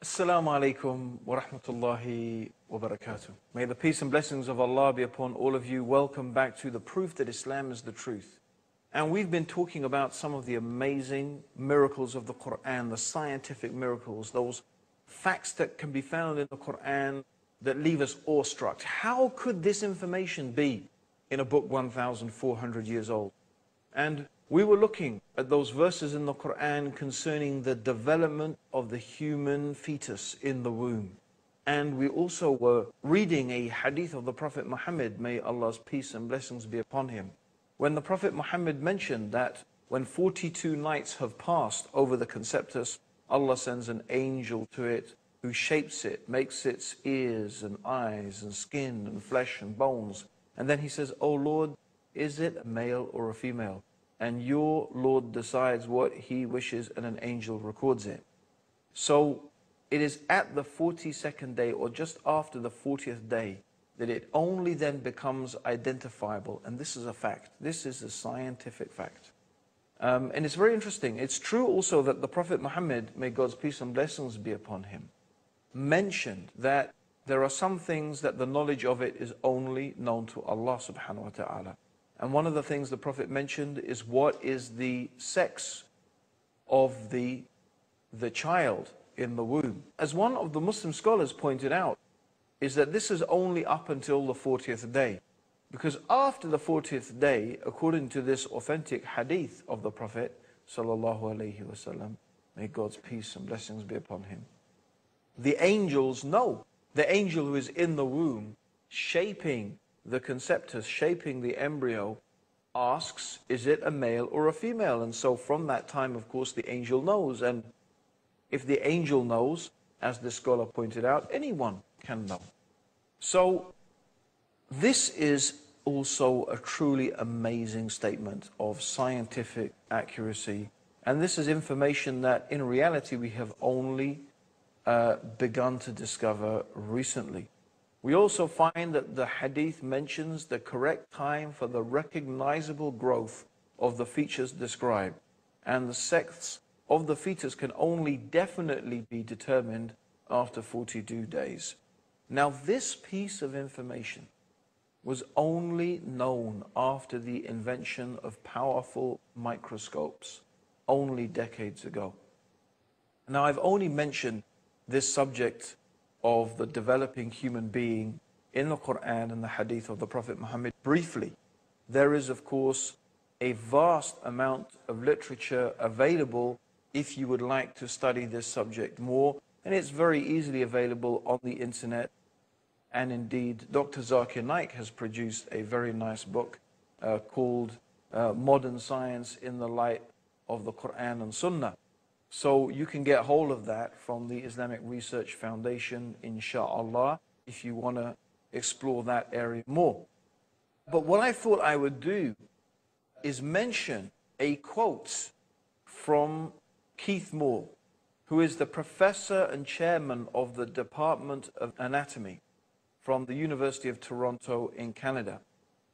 Assalamu alaikum wa rahmatullahi wa barakatuh. May the peace and blessings of Allah be upon all of you. Welcome back to the proof that Islam is the truth. And we've been talking about some of the amazing miracles of the Quran, the scientific miracles, those facts that can be found in the Quran that leave us awestruck. How could this information be in a book 1,400 years old? And we were looking at those verses in the Quran concerning the development of the human fetus in the womb. And we also were reading a hadith of the Prophet Muhammad, may Allah's peace and blessings be upon him, when the Prophet Muhammad mentioned that when 42 nights have passed over the conceptus, Allah sends an angel to it who shapes it, makes its ears and eyes and skin and flesh and bones. And then he says, "O Lord, is it a male or a female? And your Lord decides what he wishes and an angel records it." So it is at the 42nd day or just after the 40th day that it only then becomes identifiable. And this is a fact. This is a scientific fact. And it's very interesting. It's true also that the Prophet Muhammad, may God's peace and blessings be upon him, mentioned that there are some things that the knowledge of it is only known to Allah subhanahu wa ta'ala. And one of the things the Prophet mentioned is what is the sex of the child in the womb. As one of the Muslim scholars pointed out, is that this is only up until the 40th day. Because after the 40th day, according to this authentic hadith of the Prophet sallallahu alaihi wasallam, may God's peace and blessings be upon him, the angels know. The angel who is in the womb, shaping the conceptus, shaping the embryo, asks, is it a male or a female? And so from that time, of course, the angel knows. And if the angel knows, as the scholar pointed out, anyone can know. So this is also a truly amazing statement of scientific accuracy. And this is information that in reality we have only begun to discover recently. We also find that the hadith mentions the correct time for the recognizable growth of the features described, and the sex of the fetus can only definitely be determined after 42 days. Now, this piece of information was only known after the invention of powerful microscopes only decades ago. Now, I've only mentioned this subject of the developing human being in the Quran and the hadith of the Prophet Muhammad briefly. There is, of course, a vast amount of literature available if you would like to study this subject more, and it's very easily available on the internet. And indeed, Dr. Zakir Naik has produced a very nice book called Modern Science in the Light of the Quran and Sunnah. So you can get hold of that from the Islamic Research Foundation, insha'Allah, if you want to explore that area more. But what I thought I would do is mention a quote from Keith Moore, who is the professor and chairman of the Department of Anatomy from the University of Toronto in Canada.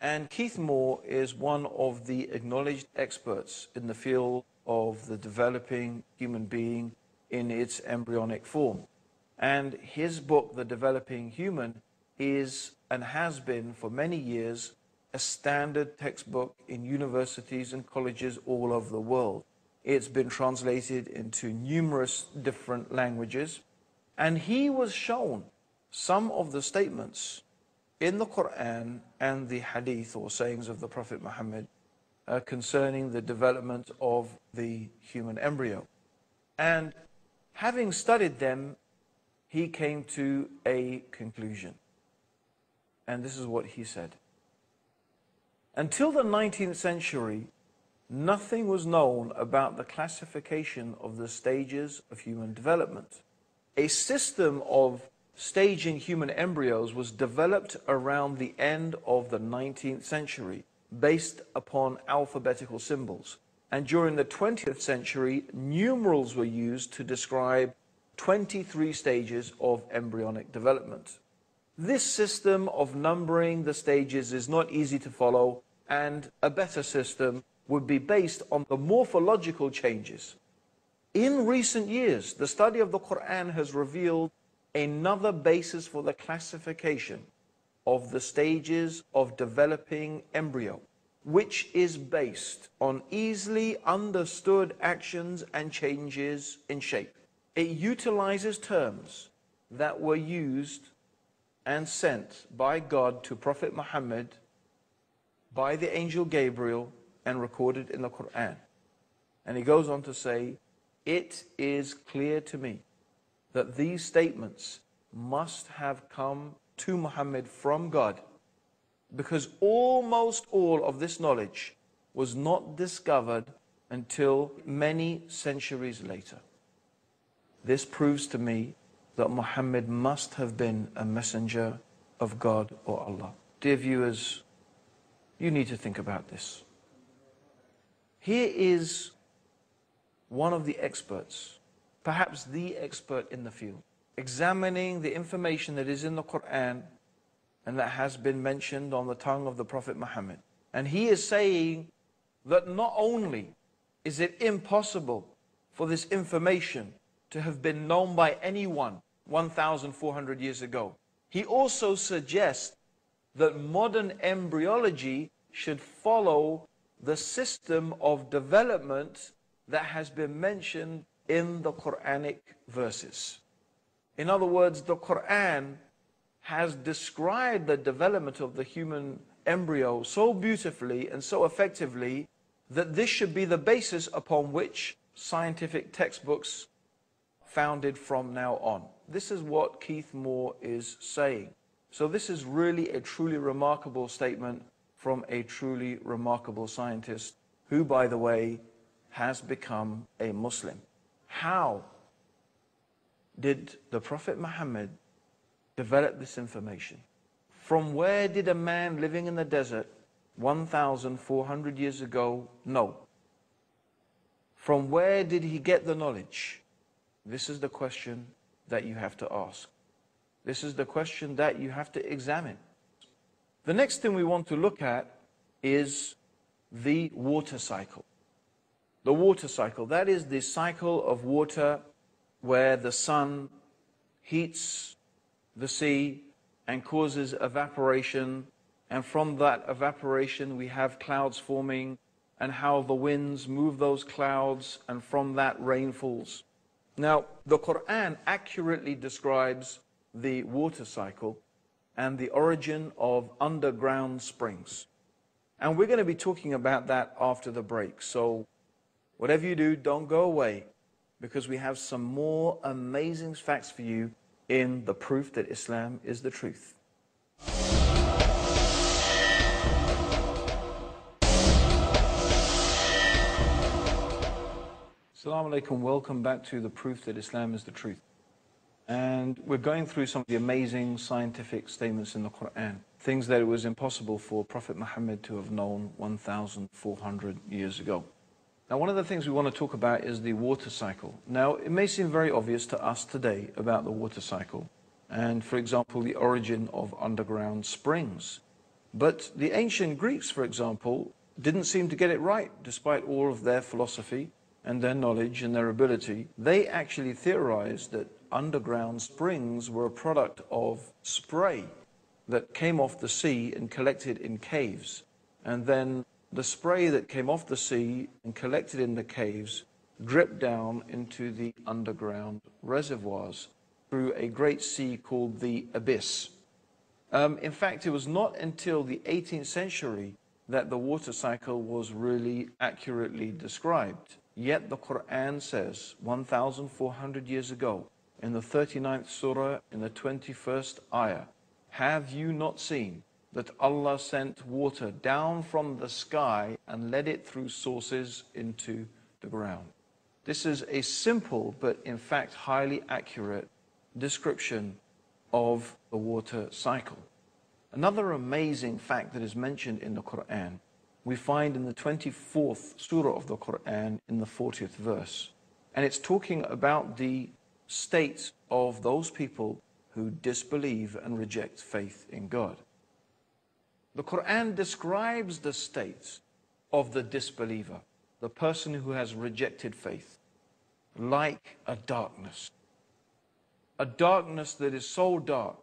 And Keith Moore is one of the acknowledged experts in the field of the developing human being in its embryonic form. And his book, The Developing Human, is and has been for many years a standard textbook in universities and colleges all over the world. It's been translated into numerous different languages, and he was shown some of the statements in the Quran and the hadith or sayings of the Prophet Muhammad concerning the development of the human embryo. And having studied them, he came to a conclusion. And this is what he said. Until the 19th century, nothing was known about the classification of the stages of human development. A system of staging human embryos was developed around the end of the 19th century, based upon alphabetical symbols. And during the 20th century, numerals were used to describe 23 stages of embryonic development. This system of numbering the stages is not easy to follow, and a better system would be based on the morphological changes In recent years, the study of the Quran has revealed another basis for the classification of the stages of developing embryo, which is based on easily understood actions and changes in shape. It utilizes terms that were used and sent by God to Prophet Muhammad by the angel Gabriel and recorded in the Quran. And he goes on to say, it is clear to me that these statements must have come to Muhammad from God, because almost all of this knowledge was not discovered until many centuries later. This proves to me that Muhammad must have been a messenger of God or Allah. Dear viewers, you need to think about this. Here is one of the experts, perhaps the expert in the field, examining the information that is in the Quran and that has been mentioned on the tongue of the Prophet Muhammad. And he is saying that not only is it impossible for this information to have been known by anyone 1,400 years ago, he also suggests that modern embryology should follow the system of development that has been mentioned in the Quranic verses. In other words, the Quran has described the development of the human embryo so beautifully and so effectively that this should be the basis upon which scientific textbooks founded from now on. This is what Keith Moore is saying. So this is really a truly remarkable statement from a truly remarkable scientist who, by the way, has become a Muslim. How did the Prophet Muhammad develop this information? From where did a man living in the desert 1,400 years ago know? From where did he get the knowledge? This is the question that you have to ask. This is the question that you have to examine. The next thing we want to look at is the water cycle. The water cycle, that is the cycle of water where the sun heats the sea and causes evaporation, and from that evaporation we have clouds forming, and how the winds move those clouds, and from that rain falls. Now, the Quran accurately describes the water cycle and the origin of underground springs. And we're going to be talking about that after the break. So whatever you do, don't go away, because we have some more amazing facts for you in the proof that Islam is the truth. Assalamu alaikum, welcome back to the proof that Islam is the truth. And we're going through some of the amazing scientific statements in the Quran, things that it was impossible for Prophet Muhammad to have known 1,400 years ago. Now, one of the things we want to talk about is the water cycle. Now, it may seem very obvious to us today about the water cycle, and for example, the origin of underground springs. But the ancient Greeks, for example, didn't seem to get it right, despite all of their philosophy and their knowledge and their ability. They actually theorized that underground springs were a product of spray that came off the sea and collected in caves. And then the spray that came off the sea and collected in the caves dripped down into the underground reservoirs through a great sea called the Abyss. In fact, it was not until the 18th century that the water cycle was really accurately described. Yet the Quran says 1,400 years ago, in the 39th surah, in the 21st ayah, have you not seen that Allah sent water down from the sky and led it through sources into the ground? This is a simple but in fact highly accurate description of the water cycle. Another amazing fact that is mentioned in the Quran we find in the 24th surah of the Quran in the 40th verse. And it's talking about the state of those people who disbelieve and reject faith in God. The Quran describes the state of the disbeliever, the person who has rejected faith. like a darkness. A darkness that is so dark,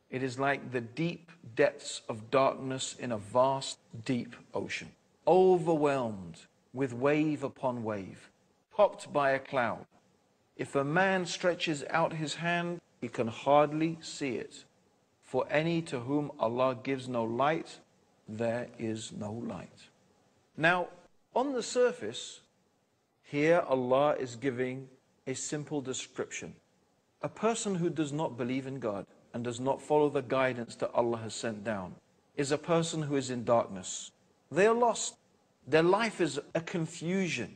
it is like the deep depths of darkness in a vast, deep ocean, overwhelmed with wave upon wave, topped by a cloud. If a man stretches out his hand, he can hardly see it. For any to whom Allah gives no light, there is no light. Now, on the surface, here Allah is giving a simple description. A person who does not believe in God and does not follow the guidance that Allah has sent down is a person who is in darkness. They are lost. Their life is a confusion.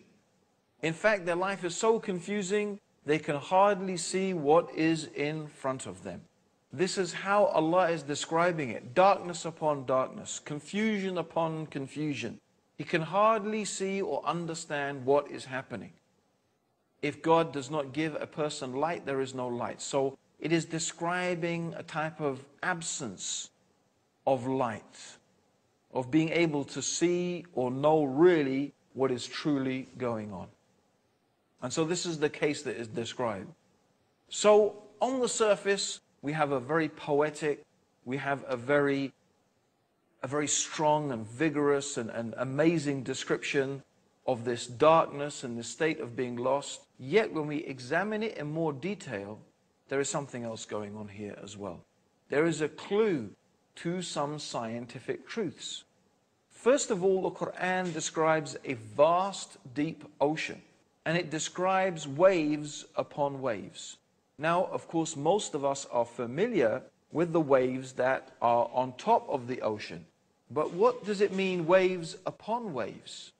In fact, their life is so confusing, they can hardly see what is in front of them. This is how Allah is describing it. Darkness upon darkness, confusion upon confusion. He can hardly see or understand what is happening. If God does not give a person light, there is no light. So it is describing a type of absence of light, of being able to see or know really what is truly going on. And so this is the case that is described. So on the surface, we have a very poetic, we have a very strong and vigorous and amazing description of this darkness and the state of being lost. Yet when we examine it in more detail, there is something else going on here as well. There is a clue to some scientific truths. First of all, the Quran describes a vast, deep ocean, and it describes waves upon waves. Now, of course, most of us are familiar with the waves that are on top of the ocean. But what does it mean, waves upon waves?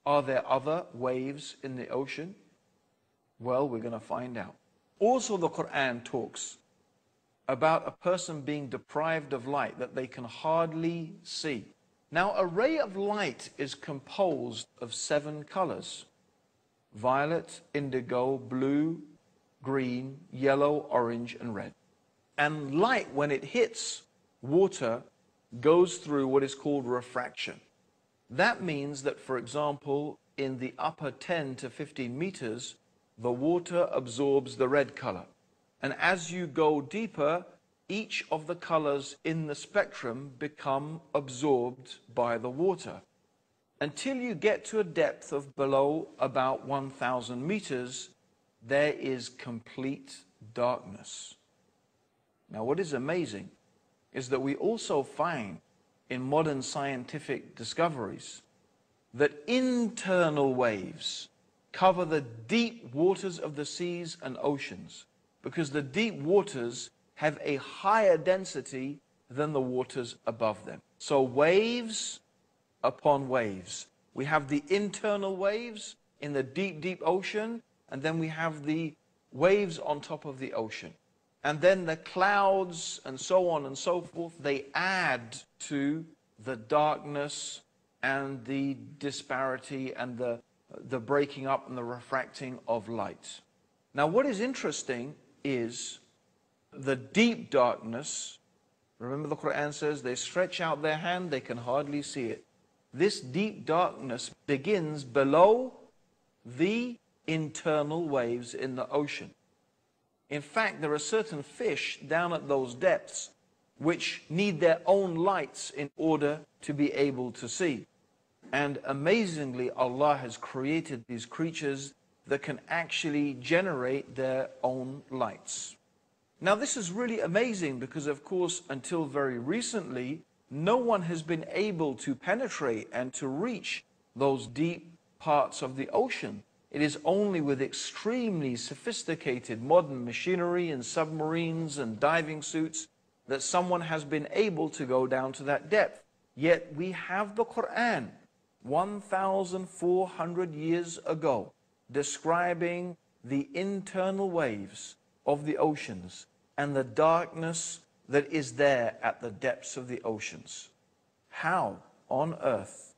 Are there other waves in the ocean? Well, we're going to find out. Also, the Quran talks about a person being deprived of light that they can hardly see. Now, a ray of light is composed of 7 colors: violet, indigo, blue, green, yellow, orange, and red. And light, when it hits water, goes through what is called refraction. That means that, for example, in the upper 10 to 15 meters, the water absorbs the red color. And as you go deeper, each of the colors in the spectrum become absorbed by the water, until you get to a depth of below about 1,000 meters, there is complete darkness. Now, what is amazing is that we also find in modern scientific discoveries that internal waves cover the deep waters of the seas and oceans, because the deep waters have a higher density than the waters above them. So waves upon waves. We have the internal waves in the deep, deep ocean, and then we have the waves on top of the ocean. And then the clouds and so on and so forth, they add to the darkness and the disparity and the breaking up and the refracting of light. Now, what is interesting is the deep darkness. Remember, the Quran says they stretch out their hand, they can hardly see it. This deep darkness begins below the internal waves in the ocean. In fact, there are certain fish down at those depths which need their own lights in order to be able to see. And amazingly, Allah has created these creatures that can actually generate their own lights. Now, this is really amazing because, of course, until very recently, no one has been able to penetrate and to reach those deep parts of the ocean. It is only with extremely sophisticated modern machinery and submarines and diving suits that someone has been able to go down to that depth. Yet we have the Quran 1,400 years ago describing the internal waves of the oceans and the darkness that is there at the depths of the oceans. How on earth,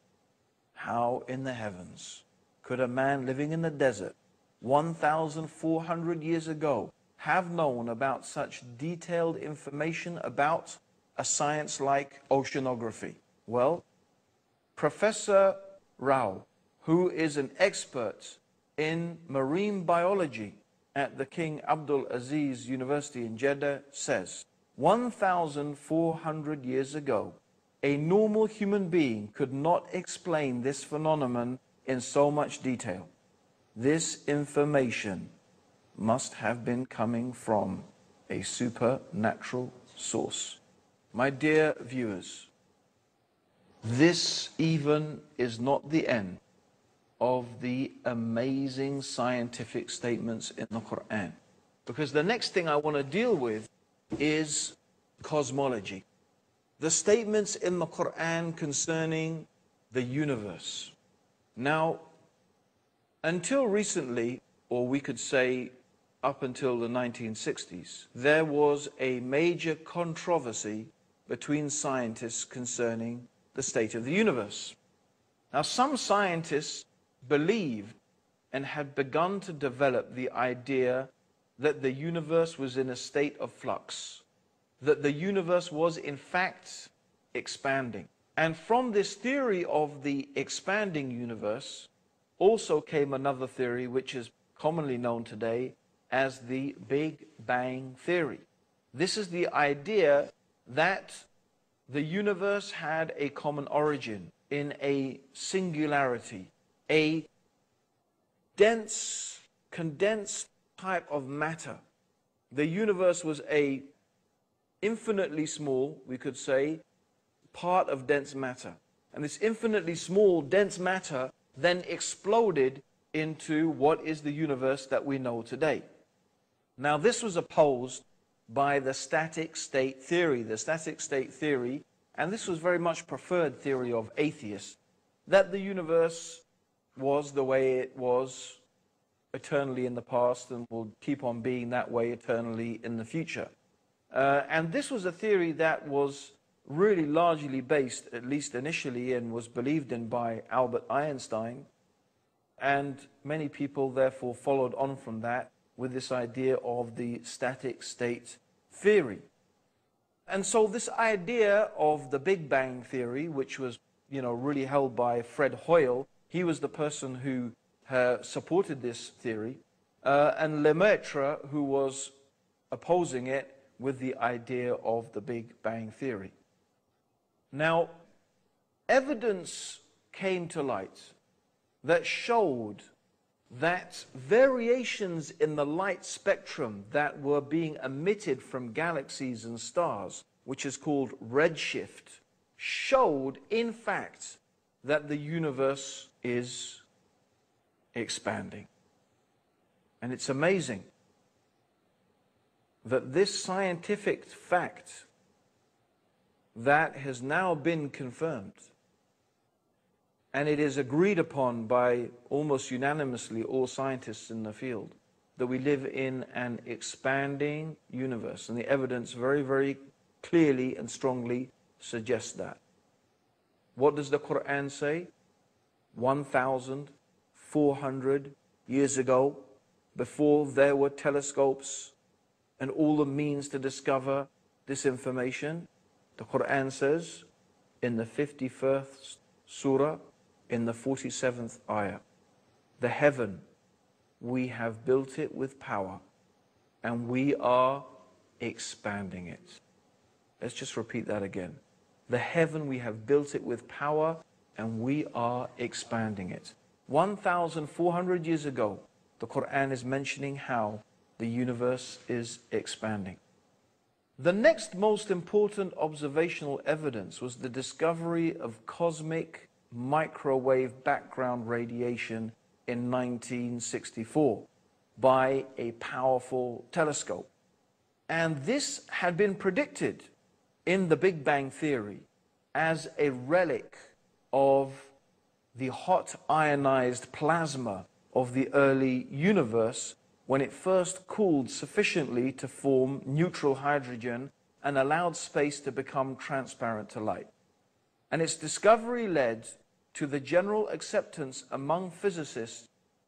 how in the heavens could a man living in the desert 1,400 years ago have known about such detailed information about a science like oceanography? Well, Professor Rao, who is an expert in marine biology at the King Abdul Aziz University in Jeddah says, 1,400 years ago, a normal human being could not explain this phenomenon in so much detail. This information must have been coming from a supernatural source. My dear viewers, this even is not the end of the amazing scientific statements in the Quran. Because the next thing I want to deal with is cosmology. The statements in the Quran concerning the universe. Now, until recently, or we could say up until the 1960s, there was a major controversy between scientists concerning the state of the universe. Now, some scientists believed and had begun to develop the idea that the universe was in a state of flux, that the universe was in fact expanding. And from this theory of the expanding universe also came another theory which is commonly known today as the Big Bang Theory. This is the idea that the universe had a common origin in a singularity, a dense, condensed type of matter. The universe was a infinitely small, we could say, part of dense matter. And this infinitely small, dense matter then exploded into what is the universe that we know today. Now, this was opposed by the static state theory. The static state theory, and this was very much preferred theory of atheists, that the universe was the way it was eternally in the past and will keep on being that way eternally in the future. And this was a theory that was really largely based, at least initially, and was believed in by Albert Einstein. And many people therefore followed on from that with this idea of the static state theory. And so this idea of the Big Bang Theory, which was, really held by Fred Hoyle, he was the person who supported this theory, and Lemaitre, who was opposing it with the idea of the Big Bang Theory. Now, evidence came to light that showed that variations in the light spectrum that were being emitted from galaxies and stars, which is called redshift, showed, in fact, that the universe is expanding. And it's amazing that this scientific fact that has now been confirmed, and it is agreed upon by almost unanimously all scientists in the field, that we live in an expanding universe. And the evidence very, very clearly and strongly suggests that. What does the Quran say? 1,400 years ago, before there were telescopes and all the means to discover this information, the Quran says in the 51st surah, in the 47th ayah, the heaven, we have built it with power and we are expanding it. Let's just repeat that again. The heaven, we have built it with power and we are expanding it. 1,400 years ago, the Quran is mentioning how the universe is expanding. The next most important observational evidence was the discovery of cosmic microwave background radiation in 1964 by a powerful telescope. And this had been predicted in the Big Bang Theory as a relic of the hot ionized plasma of the early universe when it first cooled sufficiently to form neutral hydrogen and allowed space to become transparent to light. And its discovery led to the general acceptance among physicists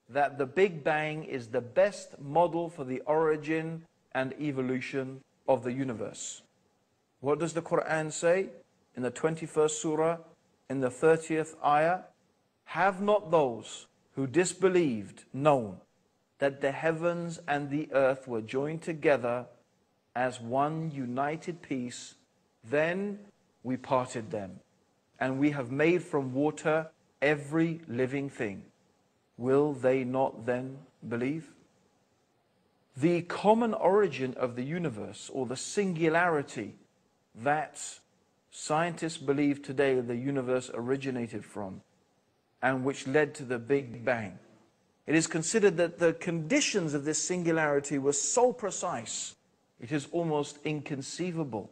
that the Big Bang is the best model for the origin and evolution of the universe. What does the Quran say in the 21st surah, in the 30th ayah? Have not those who disbelieved known that the heavens and the earth were joined together as one united piece, then we parted them, and we have made from water every living thing. Will they not then believe? The common origin of the universe, or the singularity that scientists believe today the universe originated from, and which led to the Big Bang. It is considered that the conditions of this singularity were so precise, it is almost inconceivable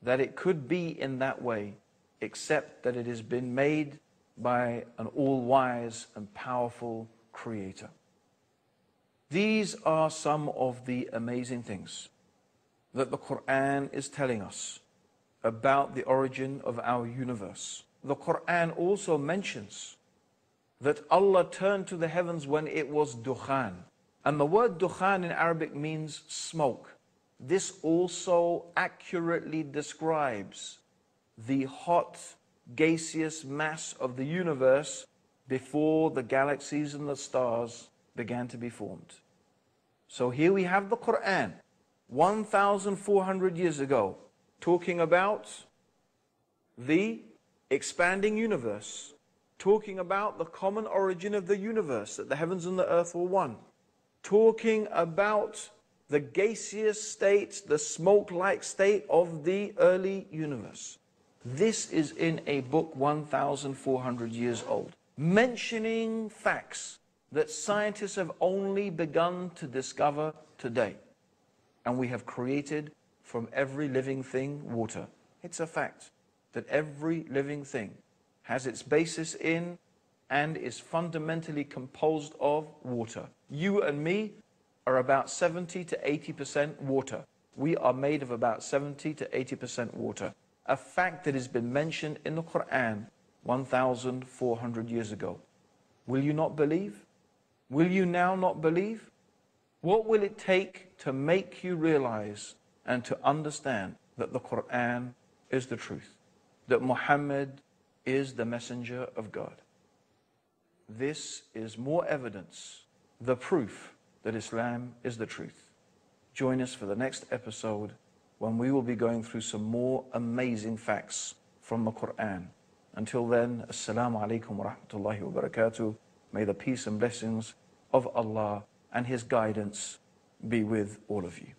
that it could be in that way, except that it has been made by an all-wise and powerful Creator. These are some of the amazing things that the Quran is telling us about the origin of our universe. The Quran also mentions that Allah turned to the heavens when it was dukhan. And the word dukhan in Arabic means smoke. This also accurately describes the hot, gaseous mass of the universe before the galaxies and the stars began to be formed. So here we have the Quran, 1,400 years ago, talking about the expanding universe, talking about the common origin of the universe, that the heavens and the earth were one, talking about the gaseous state, the smoke-like state of the early universe. This is in a book 1,400 years old, mentioning facts that scientists have only begun to discover today. And we have created from every living thing water. It's a fact that every living thing has its basis in and is fundamentally composed of water. You and me are about 70 to 80% water. We are made of about 70 to 80% water. A fact that has been mentioned in the Quran 1,400 years ago. Will you not believe? Will you now not believe? What will it take to make you realize and to understand that the Quran is the truth? That Muhammad is the messenger of God? This is more evidence, the proof that Islam is the truth. Join us for the next episode when we will be going through some more amazing facts from the Quran. Until then, Assalamu alaikum wa rahmatullahi wa barakatuh. May the peace and blessings of Allah and His guidance be with all of you.